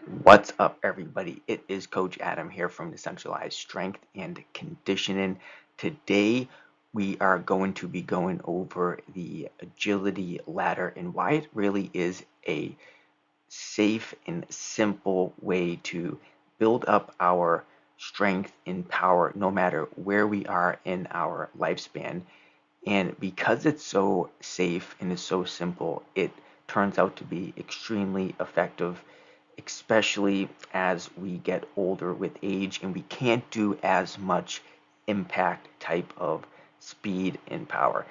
What's up, everybody? It is Coach Adam here from Decentralized Strength and Conditioning. Today, we are going to be going over the agility ladder and why it really is a safe and simple way to build up our strength and power no matter where we are in our lifespan. And because it's so safe and it's so simple, it turns out to be extremely effective, especially as we get older with age and we can't do as much impact type of speed and power.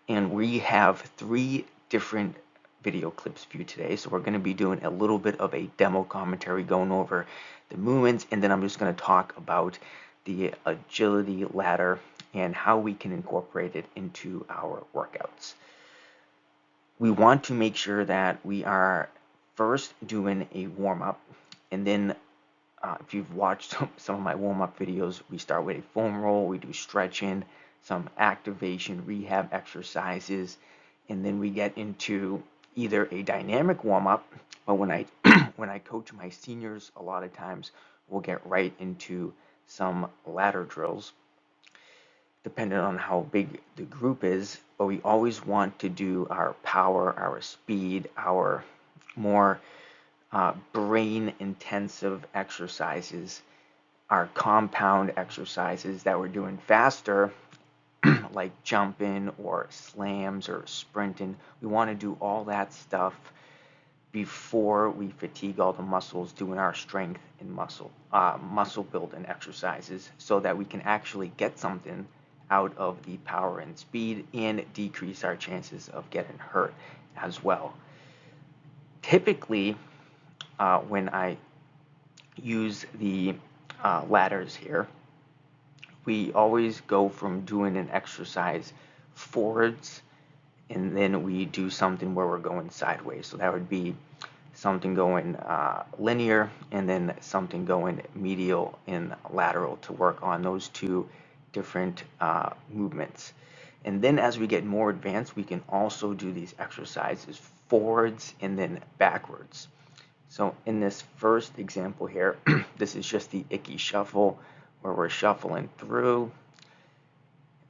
And we have 3 different video clips for you today. So we're going to be doing a little bit of a demo commentary going over the movements, and then I'm just going to talk about the agility ladder and how we can incorporate it into our workouts. We want to make sure that we are first doing a warm-up, and then if you've watched some of my warm-up videos, we start with a foam roll, we do stretching, some activation, rehab exercises, and then we get into either a dynamic warm-up, but when I when I coach my seniors, a lot of times we'll get right into some ladder drills, depending on how big the group is. But we always want to do our power, our speed, our more brain intensive exercises, our compound exercises that we're doing faster, like jumping or slams or sprinting. We want to do all that stuff before we fatigue all the muscles doing our strength and muscle building exercises, so that we can actually get something out of the power and speed and decrease our chances of getting hurt as well. Typically, when I use the ladders here, we always go from doing an exercise forwards, and then we do something where we're going sideways. So that would be something going linear and then something going medial and lateral to work on those 2 different movements. And then as we get more advanced, we can also do these exercises forwards and then backwards. So in this first example here, this is just the icky shuffle where we're shuffling through.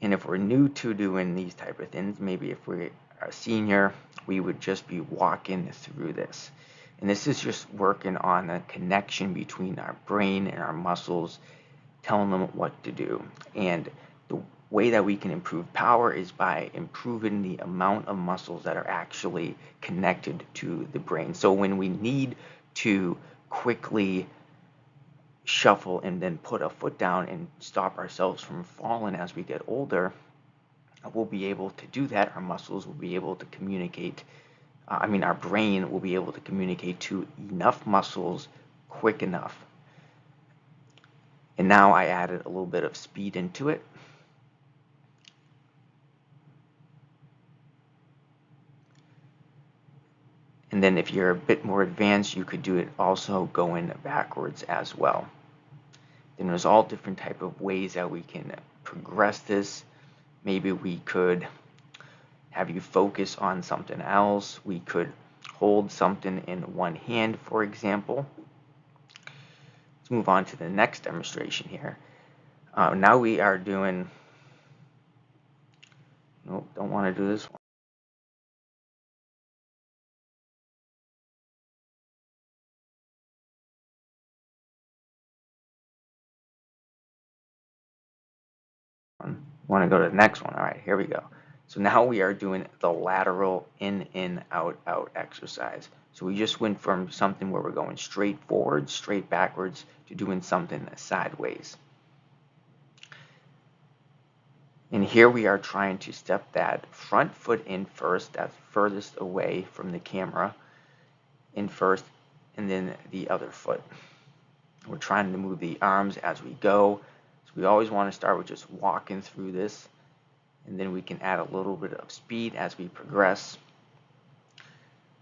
And if we're new to doing these type of things, maybe if we're a senior, we would just be walking through this. And this is just working on a connection between our brain and our muscles, telling them what to do. And the way that we can improve power is by improving the amount of muscles that are actually connected to the brain. So when we need to quickly shuffle and then put a foot down and stop ourselves from falling as we get older, we'll be able to do that. Our muscles will be able to communicate. Our brain will be able to communicate to enough muscles quick enough. And now I added a little bit of speed into it. And then if you're a bit more advanced, you could do it also going backwards as well. Then there's all different type of ways that we can progress this. Maybe we could have you focus on something else. We could hold something in one hand, for example. Let's move on to the next demonstration here. Now we are doing, nope, don't want to do this one. Want to go to the next one. All right, here we go. So now we are doing the lateral in, out, out exercise. So we just went from something where we're going straight forward, straight backwards, to doing something sideways. And here we are trying to step that front foot in first, that's furthest away from the camera, in first, and then the other foot. We're trying to move the arms as we go. So we always want to start with just walking through this, and then we can add a little bit of speed as we progress.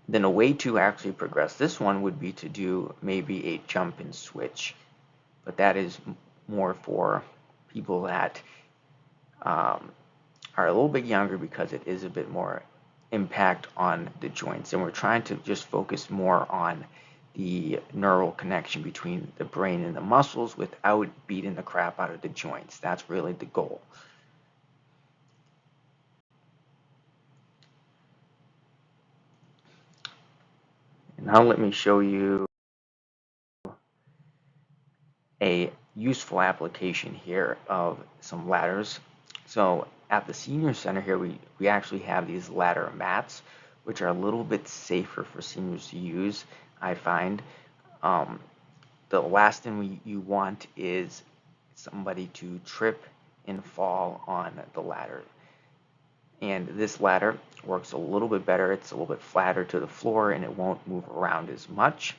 Then a way to actually progress this one would be to do maybe a jump and switch, but that is more for people that are a little bit younger, because it is a bit more impact on the joints, and we're trying to just focus more on the neural connection between the brain and the muscles without beating the crap out of the joints. That's really the goal. And now let me show you a useful application here of some ladders. So at the senior center here, we actually have these ladder mats, which are a little bit safer for seniors to use, I find. The last thing you want is somebody to trip and fall on the ladder. And this ladder works a little bit better. It's a little bit flatter to the floor and it won't move around as much.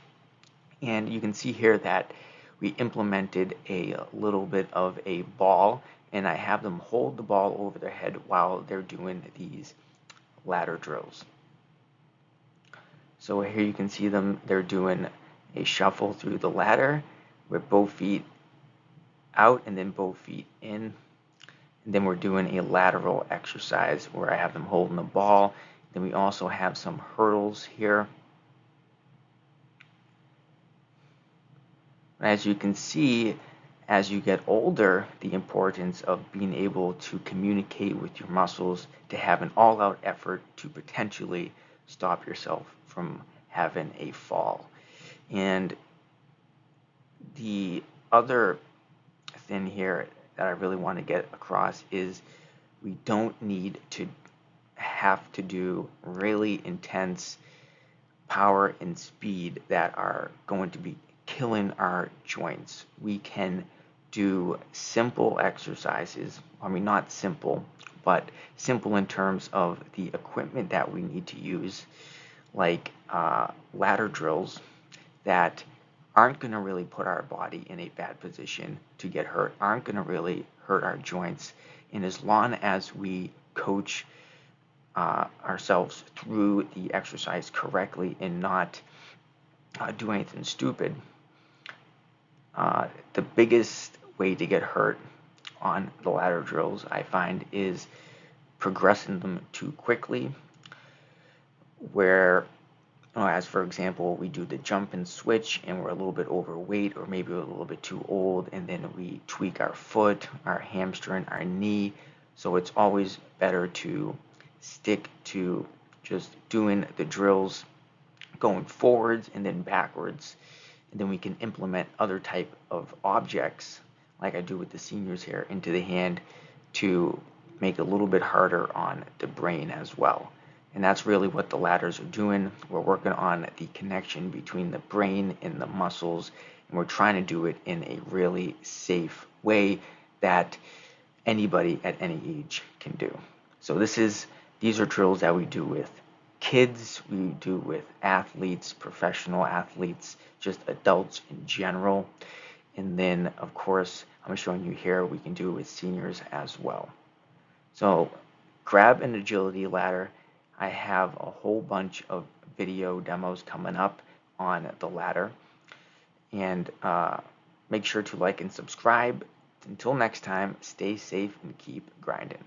And you can see here that we implemented a little bit of a ball, and I have them hold the ball over their head while they're doing these ladder drills. So here you can see them, they're doing a shuffle through the ladder with both feet out and then both feet in. And then we're doing a lateral exercise where I have them holding the ball. Then we also have some hurdles here. As you can see, as you get older, the importance of being able to communicate with your muscles, to have an all-out effort to potentially stop yourself from having a fall. And the other thing here that I really want to get across is we don't need to have to do really intense power and speed that are going to be killing our joints. We can do simple exercises. I mean, not simple, but simple in terms of the equipment that we need to use, like ladder drills that aren't going to really put our body in a bad position to get hurt, aren't going to really hurt our joints. And as long as we coach ourselves through the exercise correctly and not do anything stupid, the biggest way to get hurt on the ladder drills, I find, is progressing them too quickly, where as for example, we do the jump and switch and we're a little bit overweight or maybe we're a little bit too old, and then we tweak our foot, our hamstring, our knee. So it's always better to stick to just doing the drills going forwards and then backwards. And then we can implement other type of objects, like I do with the seniors here, into the hand to make it a little bit harder on the brain as well. And that's really what the ladders are doing. We're working on the connection between the brain and the muscles, and we're trying to do it in a really safe way that anybody at any age can do. So these are drills that we do with kids, we do with athletes, professional athletes, just adults in general. And then, of course, I'm showing you here, we can do it with seniors as well. So grab an agility ladder. I have a whole bunch of video demos coming up on the ladder. And make sure to like and subscribe. Until next time, stay safe and keep grinding.